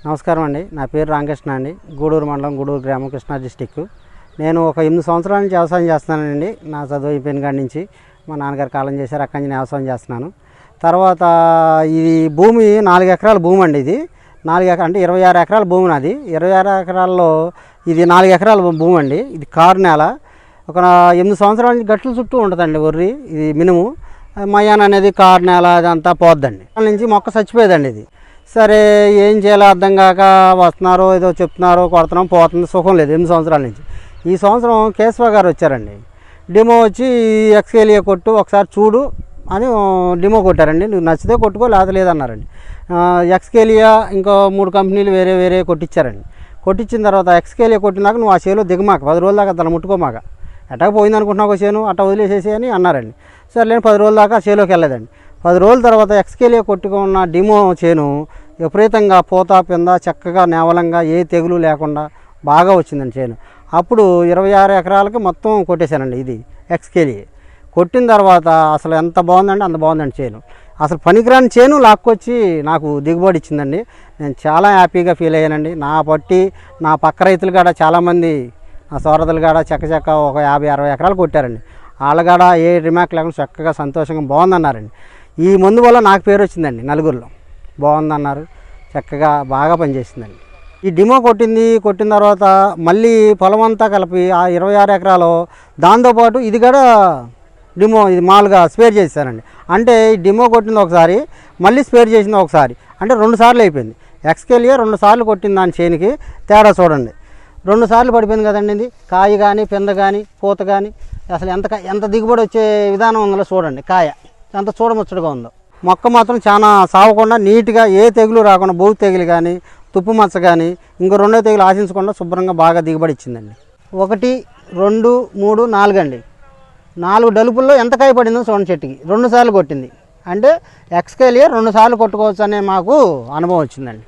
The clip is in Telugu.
నమస్కారం అండి. నా పేరు రామకృష్ణ అండి. గూడూరు మండలం, గూడూరు గ్రామం, కృష్ణా డిస్టిక్. నేను ఒక 8 సంవత్సరాల నుంచి వ్యవసాయం చేస్తున్నానండి. నా చదువు అయిపోయిన కాడి నుంచి మా నాన్నగారు కాలం చేశారు, అక్కడి నుంచి వ్యవసాయం చేస్తున్నాను. తర్వాత ఇది భూమి 4 ఎకరాల భూమి అండి. ఇది 4 ఎకరాలు అంటే 26 ఎకరాల భూమి నాది. 26 ఎకరాల్లో ఇది 4 ఎకరాల భూమి అండి. ఇది కారు నేల. ఒక 8 సంవత్సరాల నుంచి గట్ల చుట్టూ ఉంటుందండి వరి. ఇది మినుము మయాన్ అనేది కారు నేల అదంతా పోద్దండి. నుంచి మొక్క చచ్చిపోయేదండి. ఇది సరే ఏం చేయాలో అర్థం కాక వస్తున్నారో ఏదో చెప్తున్నారో కొడుతున్నాం, పోతుంది, సుఖం లేదు 8 సంవత్సరాల నుంచి. ఈ సంవత్సరం కేశవ గారు వచ్చారండి. డెమో వచ్చి ఎక్స్కేలియా కొట్టు ఒకసారి చూడు అని డెమో కొట్టారండి. నువ్వు నచ్చితే కొట్టుకో లేదన్నారండి. ఎక్స్కేలియా ఇంకో 3 కంపెనీలు వేరే కొట్టించారండి. కొట్టించిన తర్వాత ఎక్స్కేలియా కొట్టినాక నువ్వు ఆ చేలో దిగమాక, 10 రోజుల దాకా దాన్ని ముట్టుకోమాక, ఎట్టా పోయింది అనుకుంటున్నావు ఒక చేను అట్టా వదిలేసేసి అని అన్నారండి. సరే నేను 10 రోజుల దాకా చేలోకి వెళ్ళలేదండి. 10 రోజుల తర్వాత ఎక్స్కేలియా కొట్టుకున్న డెమో చేను విపరీతంగా పూత పింద చక్కగా నేవలంగా ఏ తెగులు లేకుండా బాగా వచ్చిందండి చేను. అప్పుడు 26 ఎకరాలకి మొత్తం కొట్టేశానండి. ఇది ఎక్స్కేలియా కొట్టిన తర్వాత అసలు ఎంత బాగుందండి, అంత బాగుందండి చేను. అసలు పనికిరాని చేను లాక్కొచ్చి నాకు దిగుబడి ఇచ్చిందండి. నేను చాలా హ్యాపీగా ఫీల్ అయ్యానండి. నా పట్టి నా పక్క రైతులు కాడ చాలామంది నా సోదరులు కాడ చక్క ఒక 50-60 ఎకరాలు కొట్టారండి. వాళ్ళ కాడ ఏ రిమార్క్ లేకుండా చక్కగా సంతోషంగా బాగుందన్నారండి. ఈ మందు వల్ల నాకు పేరు వచ్చిందండి. నలుగురిలో బాగుందన్నారు, చక్కగా బాగా పనిచేసిందండి. ఈ డెమో కొట్టిన తర్వాత మళ్ళీ పొలం అంతా కలిపి ఆ 26 ఎకరాలు దాంతోపాటు ఇది కూడా డెమో ఇది మామూలుగా స్పేర్ చేశానండి. అంటే ఈ డెమో కొట్టింది ఒకసారి, మళ్ళీ స్పేర్ చేసింది ఒకసారి, అంటే 2 సార్లు అయిపోయింది. ఎక్స్కేలియా 2 సార్లు కొట్టింది. దాని చేనికి తేడా చూడండి, 2 సార్లు పడిపోయింది కదండి. ఇది కాయ కానీ పింద కానీ పూత కానీ అసలు ఎంత దిగుబడి వచ్చే విధానం ఉందో చూడండి. కాయ ఎంత చూడముచ్చటగా ఉందో. మొక్క మాత్రం చాలా సాగకుండా నీట్గా ఏ తెగులు రాకుండా బోగు తెగులు కానీ తుప్పు మచ్చ కానీ ఇంకో 2 తెగులు ఆశించకుండా శుభ్రంగా బాగా దిగుబడి ఇచ్చిందండి. 1, 2, 3, 4 అండి. 4 డలుపుల్లో ఎంత కాయ పడిందో చూడండి. చెట్టుకి 2 సార్లు కొట్టింది. అంటే ఎక్స్కేలియా 2 సార్లు కొట్టుకోవచ్చు అనే మాకు అనుభవం వచ్చిందండి.